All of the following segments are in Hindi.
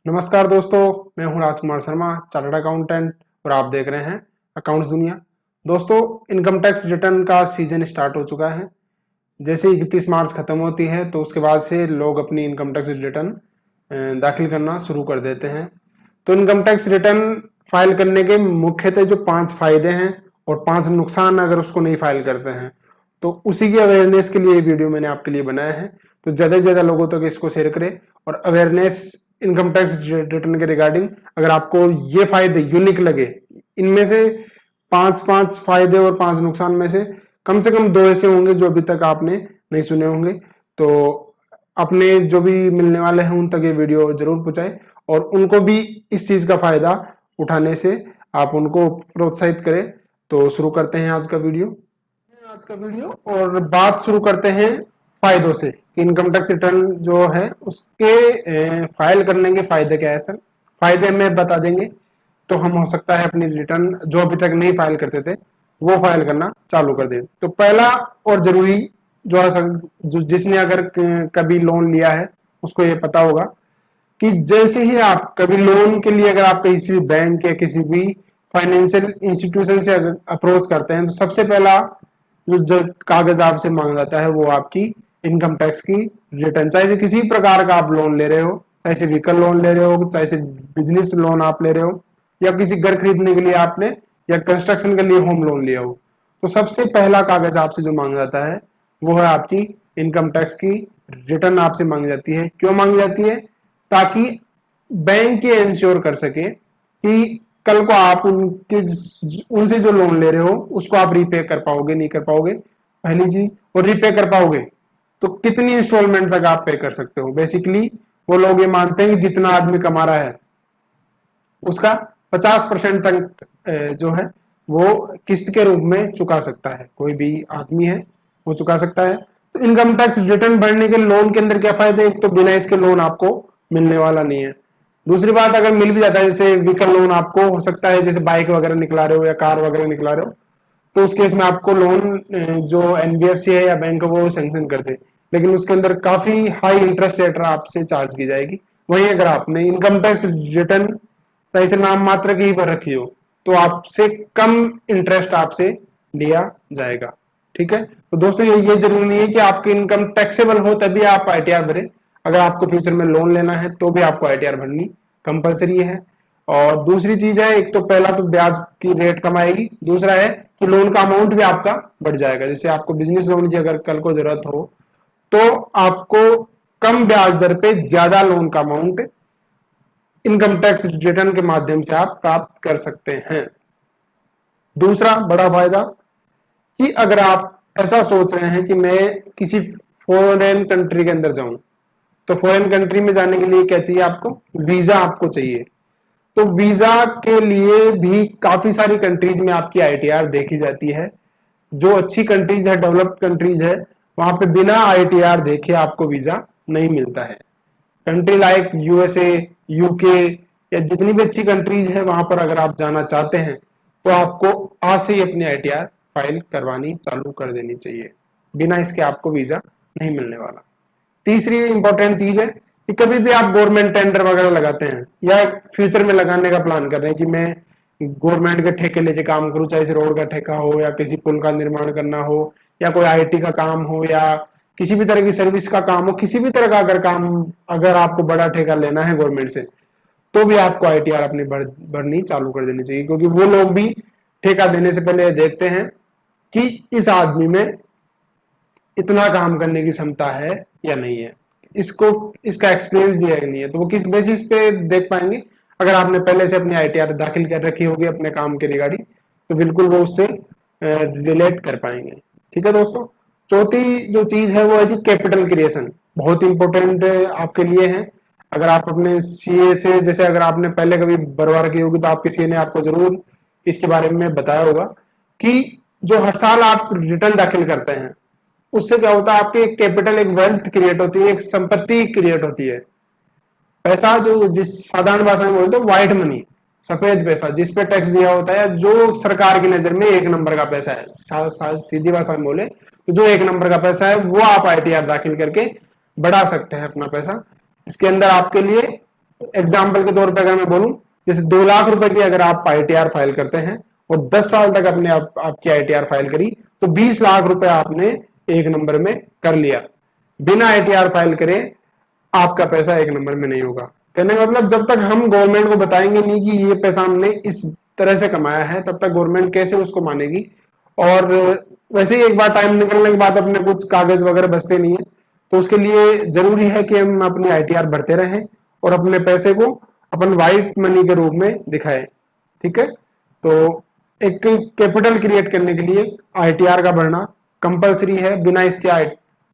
नमस्कार दोस्तों, मैं हूं राजकुमार शर्मा, चार्टर्ड अकाउंटेंट और आप देख रहे हैं अकाउंट्स दुनिया। दोस्तों, इनकम टैक्स रिटर्न का सीजन स्टार्ट हो चुका है। जैसे ही 31 मार्च खत्म होती है तो उसके बाद से लोग अपनी इनकम टैक्स रिटर्न दाखिल करना शुरू कर देते हैं। तो इनकम टैक्स रिटर्न फाइल करने के मुख्यतः जो 5 फायदे हैं और 5 नुकसान अगर उसको नहीं फाइल करते हैं, तो उसी की अवेयरनेस के लिए ये वीडियो मैंने आपके लिए बनाया है। तो ज़्यादा से ज़्यादा लोगों तक इसको शेयर करें और अवेयरनेस इनकम टैक्स रिटर्न के रिगार्डिंग अगर आपको ये फायदे यूनिक लगे, इनमें से 5 फायदे और 5 नुकसान में से कम 2 ऐसे होंगे जो अभी तक आपने नहीं सुने होंगे। तो अपने जो भी मिलने वाले हैं उन तक ये वीडियो जरूर पहुंचाएं और उनको भी इस चीज का फायदा उठाने से आप उनको प्रोत्साहित करें। तो शुरू करते हैं आज का वीडियो और बात शुरू करते हैं फायदों से कि इनकम टैक्स रिटर्न जो है उसके फाइल करने के फायदे क्या है। सर, फायदे हमें बता देंगे तो हम हो सकता है अपनी रिटर्न जो अभी तक नहीं फाइल करते थे वो फाइल करना चालू कर दें। तो पहला और जरूरी जो है सर, जो जिसने अगर कभी लोन लिया है उसको ये पता होगा कि जैसे ही आप कभी लोन के लिए अगर आप किसी बैंक या किसी भी फाइनेंशियल इंस्टीट्यूशन से अगर अप्रोच करते हैं तो सबसे पहला जो कागज आपसे मांगा जाता है वो आपकी इनकम टैक्स की रिटर्न, चाहे से किसी प्रकार का आप लोन ले रहे हो, चाहे से व्हीकल लोन ले रहे हो, चाहे से बिजनेस लोन आप ले रहे हो या किसी घर खरीदने के लिए आपने या कंस्ट्रक्शन के लिए होम लोन लिया हो, तो सबसे पहला कागज आपसे जो मांगा जाता है वो है आपकी इनकम टैक्स की रिटर्न आपसे मांगी जाती है। क्यों मांगी जाती है? ताकि बैंक ये इंश्योर कर सके कि कल को आप उनसे जो लोन ले रहे हो उसको आप रीपे कर पाओगे नहीं कर पाओगे, पहली चीज। और रीपे कर पाओगे तो कितनी इंस्टॉलमेंट तक आप पे कर सकते हो। बेसिकली वो लोग ये मानते हैं कि जितना आदमी कमा रहा है उसका 50% तक जो है वो किस्त के रूप में चुका सकता है, कोई भी आदमी है वो चुका सकता है। तो इनकम टैक्स रिटर्न भरने के लोन के अंदर क्या फायदे? एक तो बिना इसके लोन आपको मिलने वाला नहीं है। दूसरी बात, अगर मिल भी जाता है जैसे व्हीकल लोन आपको हो सकता है, जैसे बाइक वगैरह निकला रहे हो या कार वगैरह निकला रहे हो, तो उस केस में आपको लोन जो एनबीएफसी है या बैंक है वो सैंक्शन कर दे, लेकिन उसके अंदर काफी हाई इंटरेस्ट रेट आपसे चार्ज की जाएगी। वहीं अगर आपने इनकम टैक्स रिटर्न सही से नाम मात्र की ही पर रखी हो तो आपसे कम इंटरेस्ट आपसे लिया जाएगा। ठीक है, तो दोस्तों ये जरूरी नहीं है कि आपकी इनकम टैक्सेबल हो तभी आप आईटीआर भरें। अगर आपको फ्यूचर में लोन लेना है तो भी आपको आईटीआर भरनी कंपलसरी है। और दूसरी चीज है, एक तो पहला तो ब्याज की रेट कम आएगी, दूसरा है कि लोन का अमाउंट भी आपका बढ़ जाएगा। जैसे आपको बिजनेस लोन की अगर कल को जरूरत हो तो आपको कम ब्याज दर पे ज्यादा लोन का अमाउंट इनकम टैक्स रिटर्न के माध्यम से आप प्राप्त कर सकते हैं। दूसरा बड़ा फायदा कि अगर आप ऐसा सोच रहे हैं कि मैं किसी फॉरेन कंट्री के अंदर जाऊं, तो फॉरेन कंट्री में जाने के लिए क्या चाहिए? आपको वीजा आपको चाहिए। तो वीजा के लिए भी काफी सारी कंट्रीज में आपकी आईटीआर देखी जाती है। जो अच्छी कंट्रीज है, डेवलप्ड कंट्रीज है, वहां पे बिना आईटीआर देखे आपको वीजा नहीं मिलता है। कंट्री लाइक यूएसए, यूके या जितनी भी अच्छी कंट्रीज है वहां पर अगर आप जाना चाहते हैं तो आपको आज से ही अपनी आईटीआर फाइल करवानी चालू कर देनी चाहिए, बिना इसके आपको वीजा नहीं मिलने वाला। तीसरी इंपॉर्टेंट चीज है कि कभी भी आप गवर्नमेंट टेंडर वगैरह लगाते हैं या फ्यूचर में लगाने का प्लान कर रहे हैं कि मैं गवर्नमेंट के ठेके लेके काम करूं, चाहे इसे रोड का ठेका हो या किसी पुल का निर्माण करना हो या कोई आईटी का काम हो या किसी भी तरह की सर्विस का काम हो, किसी भी तरह का अगर काम अगर आपको बड़ा ठेका लेना है गवर्नमेंट से तो भी आपको आईटीआर अपनी भरनी चालू कर देनी चाहिए। क्योंकि वो लोग भी ठेका देने से पहले देखते हैं कि इस आदमी में इतना काम करने की क्षमता है या नहीं है, इसको इसका एक्सपीरियंस भी है कि नहीं है। तो वो किस बेसिस पे देख पाएंगे? अगर आपने पहले से अपनी आईटीआर दाखिल कर रखी होगी अपने काम के रिगार्डिंग तो बिल्कुल वो उससे रिलेट कर पाएंगे। ठीक है दोस्तों, चौथी जो चीज है वो है कि कैपिटल क्रिएशन बहुत इंपॉर्टेंट आपके लिए है। अगर आप अपने सीए से, जैसे अगर आपने पहले कभी बरवार की होगी तो आपके सीए ने आपको जरूर इसके बारे में बताया होगा कि जो हर साल आप रिटर्न दाखिल करते हैं उससे क्या होता है, आपके एक कैपिटल, एक वेल्थ क्रिएट होती है, एक संपत्ति क्रिएट होती है। पैसा जो जिस साधारण भाषा में बोलते हैं व्हाइट मनी, सफेद पैसा जिस पे टैक्स दिया होता है, जो सरकार की नजर में एक नंबर का पैसा है, सीधी भाषा में बोले तो जो एक नंबर का पैसा है वो आप आईटीआर दाखिल करके बढ़ा सकते हैं अपना पैसा। इसके अंदर आपके लिए एग्जाम्पल के तौर पे अगर मैं बोलूं, जैसे 2 लाख रुपए की अगर आप आईटीआर फाइल करते हैं और 10 साल तक अपने आपकी आईटीआर फाइल करी, तो 20 लाख रुपए आपने एक नंबर में कर लिया। बिना आईटीआर फाइल करे आपका पैसा एक नंबर में नहीं होगा। कहने का मतलब जब तक हम गवर्नमेंट को बताएंगे नहीं कि ये पैसा हमने इस तरह से कमाया है, तब तक गवर्नमेंट कैसे उसको मानेगी। और वैसे ही एक बार टाइम निकलने के बाद अपने कुछ कागज वगैरह बचते नहीं है, तो उसके लिए जरूरी है कि हम अपनी आईटीआर भरते रहें और अपने पैसे को अपन व्हाइट मनी के रूप में दिखाएं। ठीक है, तो एक कैपिटल क्रिएट करने के लिए आईटीआर का भरना कंपलसरी है। बिना इसके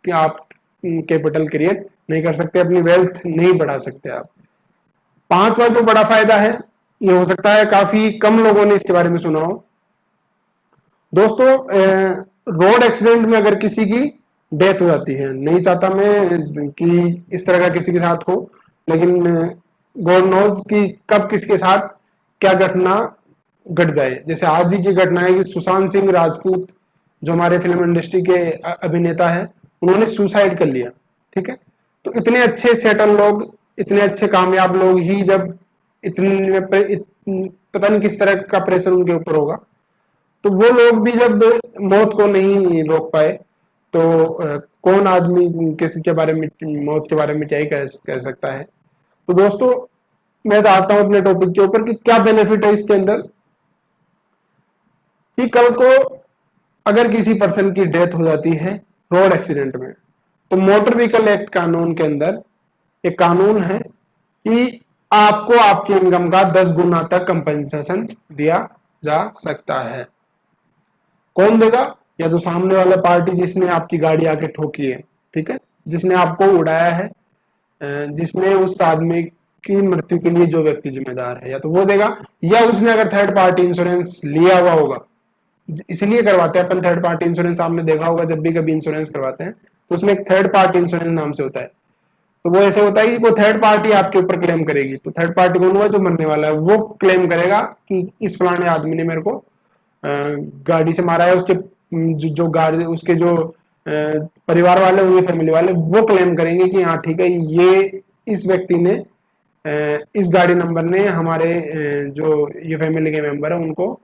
कि आप कैपिटल क्रिएट नहीं कर सकते, अपनी वेल्थ नहीं बढ़ा सकते आप। पांचवा जो बड़ा फायदा है, ये हो सकता है काफी कम लोगों ने इसके बारे में सुना हो। दोस्तों, रोड एक्सीडेंट में अगर किसी की डेथ हो जाती है, नहीं चाहता मैं कि इस तरह का किसी के साथ हो, लेकिन गॉड नोज कि कब किसके साथ क्या घटना घट जाए। जैसे आज ही की घटना है कि सुशांत सिंह राजपूत जो हमारे फिल्म इंडस्ट्री के अभिनेता है, उन्होंने सुसाइड कर लिया। ठीक है, तो इतने अच्छे सेटल लोग, इतने अच्छे कामयाब लोग ही जब इतने पता नहीं किस तरह का प्रेशर उनके ऊपर होगा, तो वो लोग भी जब मौत को नहीं रोक पाए, तो कौन आदमी किसी के बारे में, मौत के बारे में क्या ही कह सकता है। तो दोस्तों, मैं तो आता हूं अपने टॉपिक के ऊपर कि क्या बेनिफिट है इसके अंदर, कि कल को अगर किसी पर्सन की डेथ हो जाती है रोड एक्सीडेंट में, तो मोटर व्हीकल एक्ट कानून के अंदर एक कानून है कि आपको आपकी इनकम का 10 गुना तक कंपनसेशन दिया जा सकता है। कौन देगा? या तो सामने वाला पार्टी जिसने आपकी गाड़ी आके ठोकी है, ठीक है, जिसने आपको उड़ाया है, जिसने उस आदमी की मृत्यु के लिए जो व्यक्ति जिम्मेदार है, या तो वो देगा, या उसने अगर थर्ड पार्टी इंश्योरेंस लिया हुआ होगा। इसलिए करवाते हैं अपन थर्ड पार्टी इंश्योरेंस, आपने देखा होगा जब भी कभी इंश्योरेंस करवाते हैं तो उसमें एक थर्ड पार्टी इंश्योरेंस नाम से होता है। तो वो ऐसे होता है कि वो थर्ड पार्टी आपके ऊपर क्लेम करेगी। तो थर्ड पार्टी कौन हुआ? जो मरने वाला है, वो क्लेम करेगा कि इस फलाने आदमी ने मेरे को गाड़ी से मारा है। उसके जो गाड़ी, उसके जो परिवार वाले होंगे, फैमिली वाले, वो क्लेम करेंगे कि हाँ ठीक है, ये इस व्यक्ति ने, इस गाड़ी नंबर ने हमारे जो ये फैमिली के मेंबर है उनको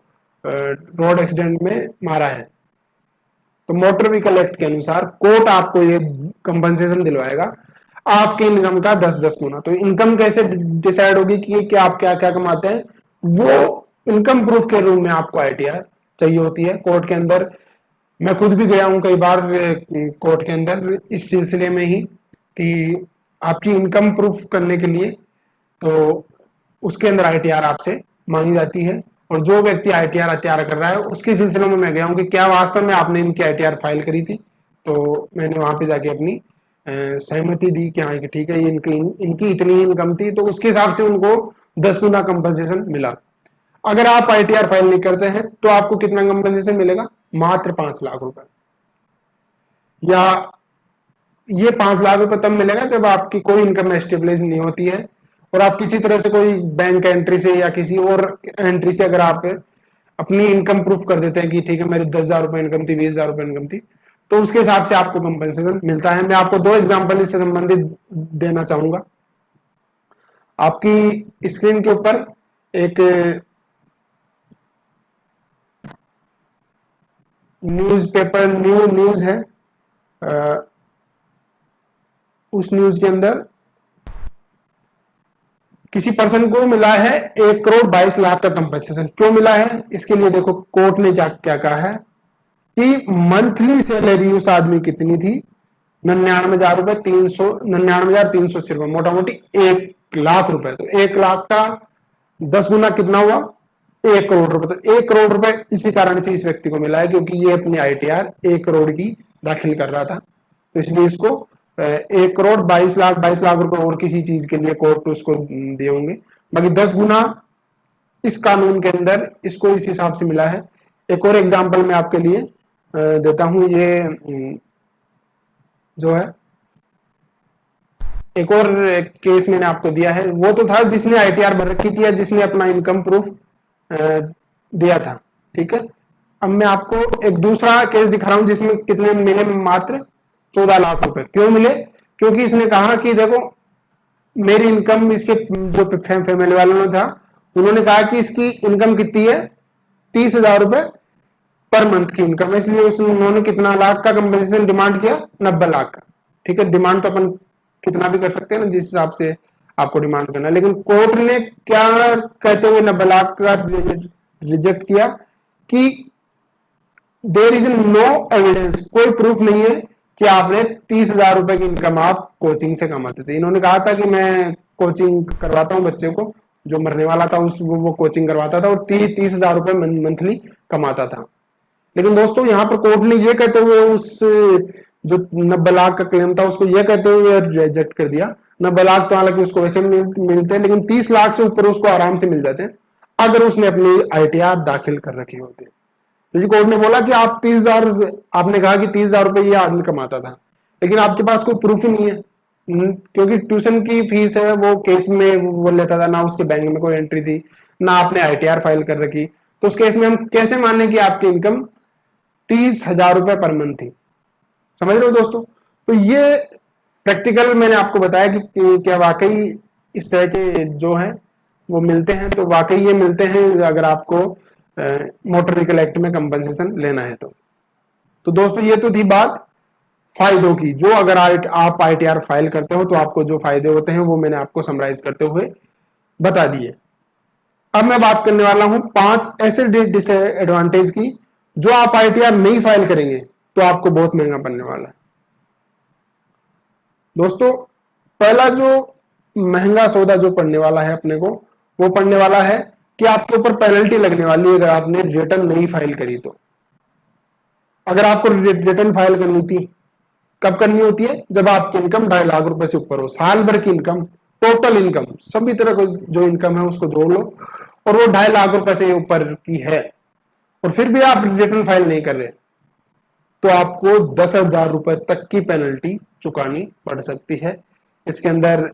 रोड एक्सीडेंट में मारा है। तो मोटर व्हीकल एक्ट के अनुसार कोर्ट आपको ये कंपनसेशन दिलवाएगा आपके इनकम का 10-10 गुना। तो इनकम कैसे डिसाइड होगी कि आप क्या क्या कमाते हैं? वो इनकम प्रूफ के रूप में आपको आईटीआर चाहिए होती है कोर्ट के अंदर। मैं खुद भी गया हूं कई बार कोर्ट के अंदर इस सिलसिले में ही कि आपकी इनकम प्रूफ करने के लिए, तो उसके अंदर आईटीआर आपसे मांगी जाती है। और जो व्यक्ति आईटीआर तैयार कर रहा है उसके सिलसिले में मैं गया हूं कि क्या वास्तव में आपने इनकी आईटीआर फाइल करी थी। तो मैंने वहां पे जाके अपनी सहमति दी कि हाँ ठीक है, इनकी इतनी इनकम थी, तो उसके हिसाब से उनको 10 गुना कंपनसेशन मिला। अगर आप आईटीआर फाइल नहीं करते हैं तो आपको कितना कंपनसेशन मिलेगा? मात्र 5 लाख रुपए। या ये 5 लाख रुपए तब मिलेगा जब आपकी कोई इनकम एस्टेब्लिश नहीं होती है और आप किसी तरह से कोई बैंक एंट्री से या किसी और एंट्री से अगर आप अपनी इनकम प्रूफ कर देते हैं कि ठीक है मेरी 10,000 रुपए इनकम थी, 20,000 रुपए इनकम थी, तो उसके हिसाब से आपको कंपनसेशन मिलता है। मैं आपको 2 एग्जांपल इससे संबंधित देना चाहूंगा। आपकी स्क्रीन के ऊपर एक न्यूज़पेपर न्यूज है। उस न्यूज के अंदर किसी पर्सन को मिला है 1,22,00,000 का कंपनसेशन। क्यों मिला है? इसके लिए देखो कोर्ट ने क्या क्या कहा है कि मंथली सैलरी उस आदमी कितनी थी? 99,000 रुपए, 99,300 रुपए, मोटा मोटी 1,00,000 रुपए। तो 1,00,000 का 10 गुना कितना हुआ? 1 करोड़ रुपए। तो 1 करोड़ रुपए इसी कारण से इस व्यक्ति को मिला है क्योंकि ये अपनी आईटीआर 1 करोड़ की दाखिल कर रहा था, तो इसलिए इसको 1,22,00,000 रुपए और किसी चीज के लिए कोर्ट उसको दिए होंगे। बाकी 10 गुना इस कानून के अंदर इसको इस हिसाब से मिला है। एक और एग्जांपल मैं आपके लिए देता हूं। ये जो है एक और केस मैंने आपको दिया है, वो तो था जिसने आईटीआर भर रखी थी या जिसने अपना इनकम प्रूफ दिया था। ठीक है, अब मैं आपको एक दूसरा केस दिखा रहा हूं जिसमें कितने मिले? मात्र 14 लाख रुपए। क्यों मिले? क्योंकि इसने कहा कि देखो मेरी इनकम, इसके जो फैमिली वालों ने था उन्होंने कहा कि इसकी इनकम कितनी है, 30,000 रुपए पर मंथ की इनकम है, इसलिए उन्होंने कितना लाख का कंपनसेशन डिमांड किया, 90 लाख का। ठीक है, डिमांड तो अपन कितना भी कर सकते हैं ना, जिस हिसाब से आपको डिमांड करना है, लेकिन कोर्ट ने क्या कहते हुए 90 लाख का रिजेक्ट किया कि देर इज नो एविडेंस, कोई प्रूफ नहीं है कि आपने 30,000 रुपए की इनकम आप कोचिंग से कमाते थे। इन्होंने कहा था कि मैं कोचिंग करवाता हूं बच्चे को, जो मरने वाला था उस वो कोचिंग करवाता था और 30,000 रुपए मंथली कमाता था। लेकिन दोस्तों यहाँ पर कोर्ट ने ये कहते हुए उस जो 90 लाख का क्लेम था उसको ये कहते हुए रिजेक्ट कर दिया, 90 लाख तो हालांकि उसको वैसे मिलते हैं, लेकिन 30 लाख से ऊपर उसको आराम से मिल जाते हैं अगर उसने अपनी ITR दाखिल कर रखी होती है। तो कोर्ट ने बोला कि आप 30,000, आपने कहा कि 30,000 रुपए ये आदमी कमाता था, लेकिन आपके पास कोई प्रूफ ही नहीं है, क्योंकि ट्यूशन की फीस है वो केस में वो लेता था, ना उसके बैंक में कोई एंट्री थी, ना आपने ITR फाइल कर रखी, तो उस केस में हम कैसे माने कि आपकी इनकम 30,000 रुपए पर मंथ थी। समझ रहे हो दोस्तों? तो ये प्रैक्टिकल मैंने आपको बताया कि क्या वाकई इस तरह के जो है वो मिलते हैं, तो वाकई ये मिलते हैं अगर आपको मोटर व्हीकल एक्ट में कंपनसेशन लेना है तो दोस्तों ये तो थी बात फायदों की, जो अगर आप ITR फाइल करते हो तो आपको जो फायदे होते हैं वो मैंने आपको समराइज करते हुए बता दिए। अब मैं बात करने वाला हूं 5 ऐसे डिसएडवांटेज की जो आप ITR नहीं फाइल करेंगे तो आपको बहुत महंगा पड़ने वाला है। दोस्तों पहला जो महंगा सौदा जो पड़ने वाला है अपने को, वो पड़ने वाला है कि आपके ऊपर पेनल्टी लगने वाली है अगर आपने रिटर्न नहीं फाइल करी तो। अगर आपको रिटर्न फाइल करनी थी, कब करनी होती है? जब आपकी इनकम 2.5 लाख रुपए से ऊपर हो, साल भर की इनकम, टोटल इनकम, सभी तरह को जो इनकम है उसको जोड़ लो और वो 2.5 लाख रुपए से ऊपर की है और फिर भी आप रिटर्न फाइल नहीं कर रहे, तो आपको 10,000 रुपए तक की पेनल्टी चुकानी पड़ सकती है। इसके अंदर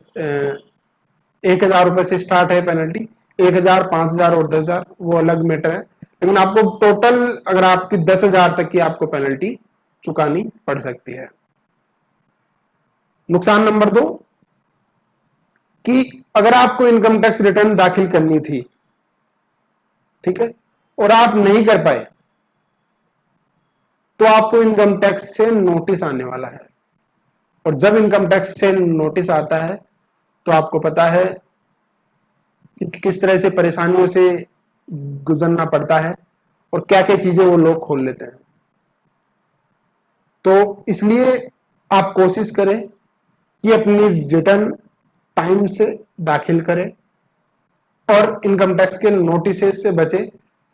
1,000 रुपए से स्टार्ट है पेनल्टी, 1,000, 5,000 और 10,000 वो अलग मैटर है, लेकिन आपको टोटल अगर आपकी 10,000 तक की आपको पेनल्टी चुकानी पड़ सकती है। नुकसान नंबर 2 कि अगर आपको इनकम टैक्स रिटर्न दाखिल करनी थी, ठीक है, और आप नहीं कर पाए, तो आपको इनकम टैक्स से नोटिस आने वाला है। और जब इनकम टैक्स से नोटिस आता है तो आपको पता है कि किस तरह से परेशानियों से गुजरना पड़ता है और क्या क्या चीजें वो लोग खोल लेते हैं। तो इसलिए आप कोशिश करें कि अपनी रिटर्न टाइम से दाखिल करें और इनकम टैक्स के नोटिस से बचे,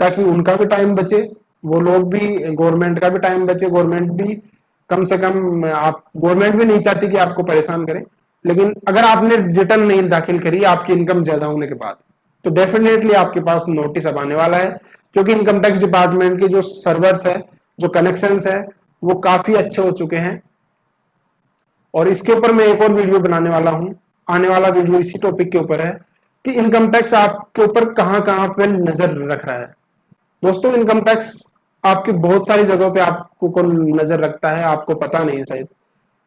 ताकि उनका भी टाइम बचे, वो लोग भी, गवर्नमेंट का भी टाइम बचे, गवर्नमेंट भी कम से कम, आप गवर्नमेंट भी नहीं चाहती कि आपको परेशान करें, लेकिन अगर आपने रिटर्न नहीं दाखिल करी आपकी इनकम ज्यादा होने के बाद, तो डेफिनेटली आपके पास नोटिस अब आने वाला है, क्योंकि इनकम टैक्स डिपार्टमेंट के जो सर्वर्स है, जो कनेक्शंस है, वो काफी अच्छे हो चुके हैं। और इसके ऊपर मैं एक और वीडियो बनाने वाला हूं, आने वाला वीडियो इसी टॉपिक के ऊपर है कि इनकम टैक्स आपके ऊपर कहां कहां पे नजर रख रहा है। दोस्तों इनकम टैक्स आपकी बहुत सारी जगहों पे आपको को नजर रखता है, आपको पता नहीं है शायद।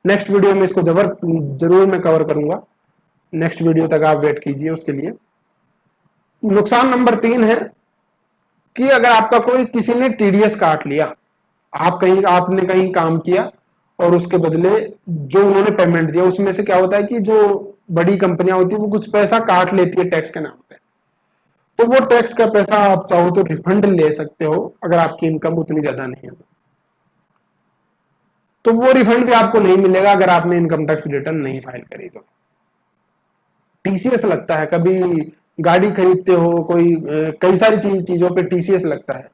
नेक्स्ट वीडियो में इसको जरूर मैं कवर करूंगा, नेक्स्ट वीडियो तक आप वेट कीजिए उसके लिए। नुकसान नंबर 3 है कि अगर आपका कोई, किसी ने TDS काट लिया, आपने कहीं काम किया और उसके बदले जो उन्होंने पेमेंट दिया उसमें से क्या होता है कि जो बड़ी कंपनियां होती है वो कुछ पैसा काट लेती है टैक्स के नाम पे, तो वो टैक्स का पैसा आप चाहो तो रिफंड ले सकते हो अगर आपकी इनकम उतनी ज्यादा नहीं है तो वो रिफंड भी आपको नहीं मिलेगा अगर आपने इनकम टैक्स रिटर्न नहीं फाइल करी तो। TCS लगता है, कभी गाड़ी खरीदते हो कोई, कई सारी चीजों पे TCS लगता है।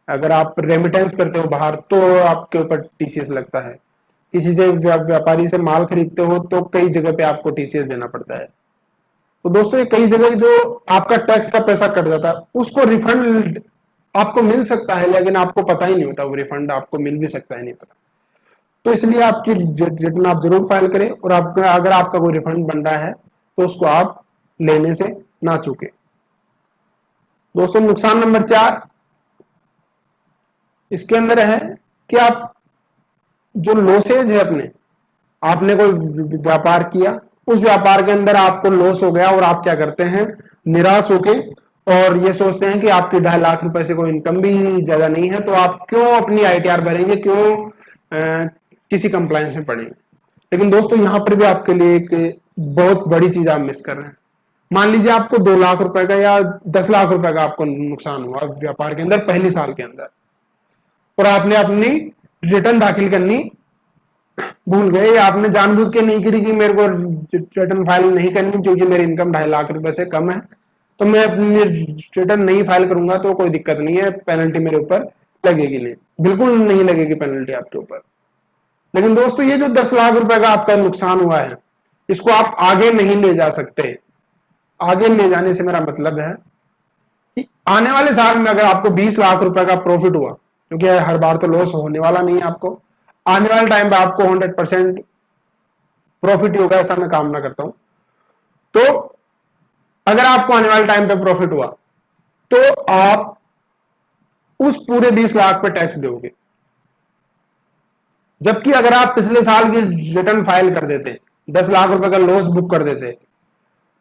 अगर आप रेमिटेंस करते हो बाहर तो आपके ऊपर TCS लगता है, किसी से व्यापारी से माल खरीदते हो तो कई जगह पे आपको TCS देना पड़ता है। तो दोस्तों ये कई जगह जो आपका टैक्स का पैसा कट जाता है उसको रिफंड आपको मिल सकता है, लेकिन आपको पता ही नहीं होता, वो रिफंड आपको मिल भी सकता है नहीं पता। तो इसलिए आपकी रिटर्न आप जरूर फाइल करें और अगर आपका कोई रिफंड बन रहा है तो उसको आप लेने से ना चूके। दोस्तों नुकसान नंबर 4 इसके अंदर है कि आप जो लॉसेज है, आपने कोई व्यापार किया उस व्यापार के अंदर आपको लॉस हो गया और आप क्या करते हैं, निराश होके और ये सोचते हैं कि आपके 2.5 लाख रुपए से कोई इनकम भी ज्यादा नहीं है, तो आप क्यों अपनी ITR भरेंगे, क्यों किसी कंप्लायंस में पड़ेंगे। लेकिन दोस्तों यहां पर भी आपके लिए एक बहुत बड़ी चीज आप मिस कर रहे हैं। मान लीजिए आपको 2 लाख रुपए का या 10 लाख रुपए का आपको नुकसान हुआ व्यापार के अंदर पहले साल के अंदर, और आपने अपनी रिटर्न दाखिल करनी भूल गए, या आपने जानबूझ के नहीं करी कि मेरे को रिटर्न फाइल नहीं करनी क्योंकि मेरी इनकम 2.5 लाख रुपए से कम है, तो मैं अपनी रिटर्न नहीं फाइल करूंगा तो कोई दिक्कत नहीं है, पेनल्टी मेरे ऊपर लगेगी नहीं, बिल्कुल नहीं लगेगी पेनल्टी आपके ऊपर। लेकिन दोस्तों ये जो 10 लाख रुपए का आपका नुकसान हुआ है, इसको आप आगे नहीं ले जा सकते। आगे ले जाने से मेरा मतलब है कि आने वाले साल में अगर आपको 20 लाख रुपए का प्रॉफिट हुआ, क्योंकि हर बार तो लॉस होने वाला नहीं है आपको, आने वाले टाइम पे आपको 100% प्रॉफिट ही होगा, ऐसा मैं कामना करता हूं। तो अगर आपको आने वाले टाइम पे प्रॉफिट हुआ तो आप उस पूरे 20 लाख पे टैक्स दोगे, जबकि अगर आप पिछले साल की रिटर्न फाइल कर देते, 10 लाख रुपए का लॉस बुक कर देते,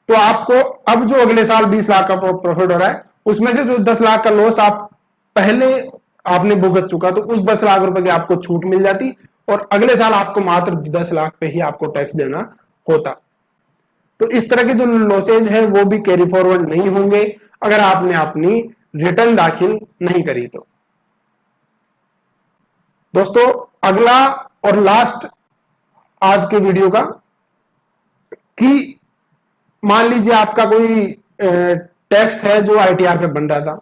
तो आपको अब जो अगले साल 20 लाख का प्रॉफिट हो रहा है, उसमें से जो 10 लाख का लॉस आप पहले आपने भुगत चुका, तो उस 10 लाख रुपए की आपको छूट मिल जाती और अगले साल आपको मात्र 10 लाख पे ही आपको टैक्स देना होता। तो इस तरह के जो लॉसेज है वो भी कैरी फॉरवर्ड नहीं होंगे अगर आपने अपनी रिटर्न दाखिल नहीं करी। तो दोस्तों अगला और लास्ट आज के वीडियो का, कि मान लीजिए आपका कोई टैक्स है जो ITR पे बन रहा था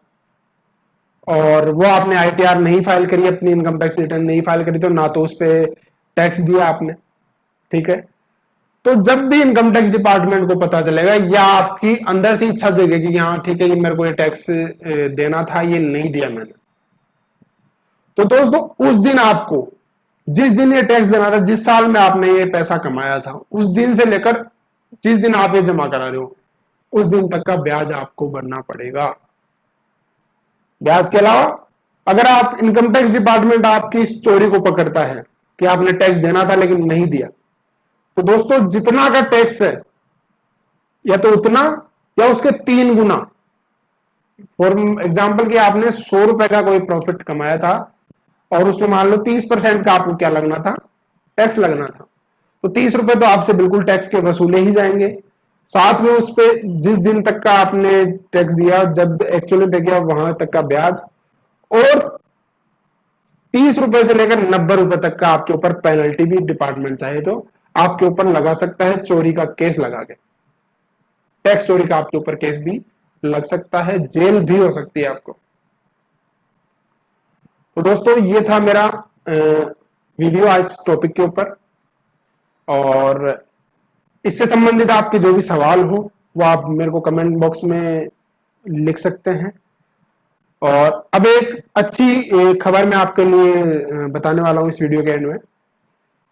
और वो आपने ITR नहीं फाइल करी, अपनी इनकम टैक्स रिटर्न नहीं फाइल करी, तो ना तो उस पर टैक्स दिया आपने, ठीक है। तो जब भी इनकम टैक्स डिपार्टमेंट को पता चलेगा या आपकी अंदर से इच्छा जगेगी कि हाँ ठीक है, ये मेरे को ये टैक्स देना था, ये नहीं दिया मैंने, तो दोस्तों उस दिन आपको, जिस दिन ये टैक्स देना था, जिस साल में आपने ये पैसा कमाया था, उस दिन से लेकर जिस दिन आप ये जमा करा रहे हो उस दिन तक का ब्याज आपको भरना पड़ेगा। ब्याज के अलावा अगर आप इनकम टैक्स डिपार्टमेंट आपकी इस चोरी को पकड़ता है कि आपने टैक्स देना था लेकिन नहीं दिया, तो दोस्तों जितना का टैक्स है या तो उतना या उसके 3 गुना। फॉर एग्जाम्पल कि आपने 100 रुपए का कोई प्रॉफिट कमाया था और उसमें मान लो 30% का आपको क्या लगना था, टैक्स लगना था, तो 30 रुपए तो आपसे बिल्कुल टैक्स के वसूले ही जाएंगे। साथ में उस पे जिस दिन तक का आपने टैक्स दिया, जब एक्चुअली पे गया वहां तक का ब्याज, और 30 रुपए से लेकर 90 रुपए तक का आपके ऊपर पेनल्टी भी डिपार्टमेंट चाहे तो आपके ऊपर लगा सकता है, चोरी का केस लगा के। टैक्स चोरी का आपके ऊपर केस भी लग सकता है, जेल भी हो सकती है आपको। तो दोस्तों ये था मेरा वीडियो आज टॉपिक के ऊपर, और इससे संबंधित आपके जो भी सवाल हो वो आप मेरे को कमेंट बॉक्स में लिख सकते हैं। और अब एक अच्छी खबर मैं आपके लिए बताने वाला हूं इस वीडियो के एंड में,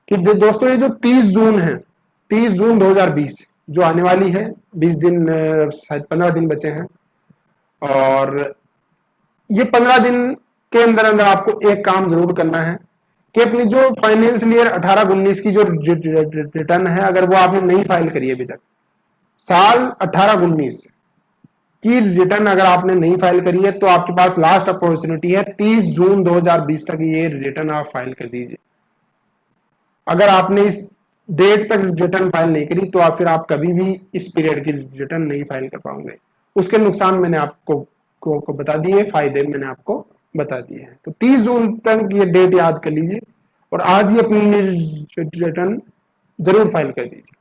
कि दोस्तों ये जो 30 जून है, 30 जून 2020 जो आने वाली है, 20 दिन शायद 15 दिन बचे हैं, और ये 15 दिन के अंदर अंदर आपको एक काम जरूर करना है कि अपनी जो फाइनेंशियल ईयर 18-19 की जो रिटर्न है, अगर वो आपने नहीं फाइल करी अभी तक, साल 18-19 की रिटर्न अगर आपने नहीं फाइल करी है, तो आपके पास लास्ट अपॉर्चुनिटी है 30 जून 2020 तक ये रिटर्न आप फाइल कर दीजिए। अगर आपने इस डेट तक रिटर्न फाइल नहीं करी तो फिर आप कभी भी इस पीरियड की रिटर्न नहीं फाइल कर पाओगे। उसके नुकसान मैंने आपको को बता दिए, फायदे मैंने आपको बता दिए हैं। तो 30 जून तक ये डेट याद कर लीजिए और आज ही अपनी रिटर्न जरूर फाइल कर दीजिए।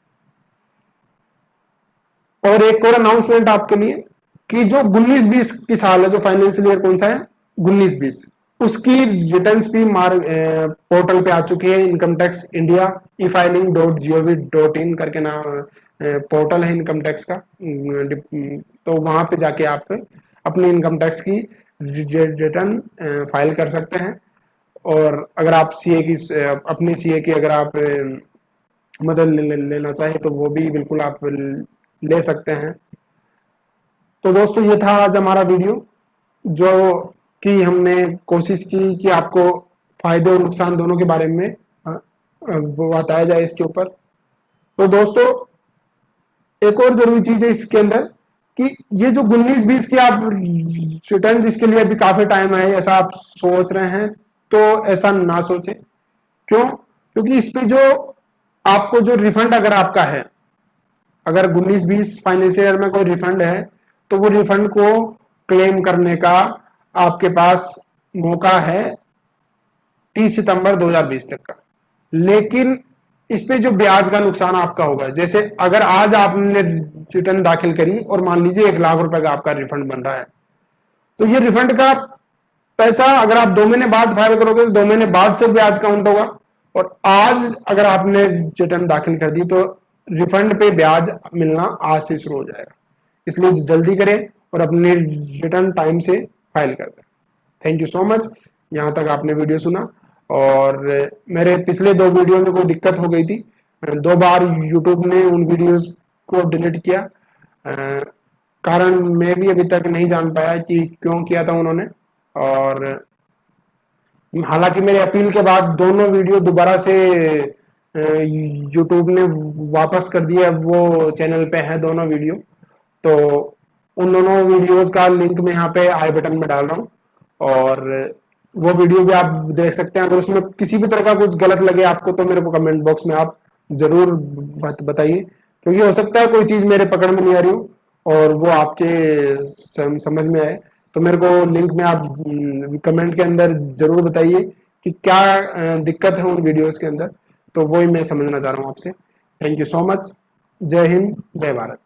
और एक और अनाउंसमेंट आपके लिए कि जो 19-20 की साल है, जो फाइनेंशियल ईयर कौन सा है 19-20, उसकी रिटर्न्स भी पोर्टल पे आ चुकी है। इनकम टैक्स इंडिया e-filing.gov.in करके नाम पोर्टल है इनकम टैक्स का, तो वहां पे जाके आप अपनी इनकम टैक्स की रिटर्न फाइल कर सकते हैं। और अगर आप सीए की अपने सीए की अगर आप मदद लेना चाहें तो वो भी बिल्कुल आप ले सकते हैं। तो दोस्तों ये था आज हमारा वीडियो, जो कि हमने कोशिश की कि आपको फायदे और नुकसान दोनों के बारे में बताया जाए इसके ऊपर। तो दोस्तों एक और जरूरी चीज है इसके अंदर कि ये जो 19-20 की आप रिटर्न जिसके लिए अभी काफी टाइम है ऐसा आप सोच रहे हैं, तो ऐसा ना सोचें। क्यों? क्योंकि इस पे जो आपको जो रिफंड अगर आपका है, अगर 19-20 फाइनेंशियल ईयर में कोई रिफंड है, तो वो रिफंड को क्लेम करने का आपके पास मौका है 30 सितंबर 2020 तक का। लेकिन इस पे जो ब्याज का नुकसान आपका होगा, जैसे अगर आज आपने रिटर्न दाखिल करी और मान लीजिए 1 लाख रुपए का आपका रिफंड बन रहा है, तो ये रिफंड का पैसा अगर आप 2 महीने बाद फाइल करोगे तो 2 महीने बाद से ब्याज काउंट होगा, और आज अगर आपने रिटर्न दाखिल कर दी तो रिफंड पे ब्याज मिलना आज से शुरू हो जाएगा। इसलिए जल्दी करें और अपने रिटर्न टाइम से फाइल कर दें। थैंक यू सो मच, यहाँ तक आपने वीडियो सुना। और मेरे पिछले 2 वीडियो में कोई दिक्कत हो गई थी, 2 बार यूट्यूब ने उन वीडियोस को डिलीट किया, कारण मैं भी अभी तक नहीं जान पाया कि क्यों किया था उन्होंने। और हालांकि मेरे अपील के बाद दोनों वीडियो दोबारा से यूट्यूब ने वापस कर दिया, वो चैनल पे है दोनों वीडियो, तो उन दोनों वीडियोस का लिंक मैं यहाँ पे आई बटन में डाल रहा हूँ, और वो वीडियो भी आप देख सकते हैं। अगर उसमें किसी भी तरह का कुछ गलत लगे आपको तो मेरे को कमेंट बॉक्स में आप जरूर बताइए, क्योंकि हो सकता है कोई चीज मेरे पकड़ में नहीं आ रही हो और वो आपके समझ में आए। तो मेरे को लिंक में आप कमेंट के अंदर जरूर बताइए कि क्या दिक्कत है उन वीडियोस के अंदर, तो वही मैं समझना चाह रहा हूँ आपसे। Thank you so much. जय हिंद, जय भारत।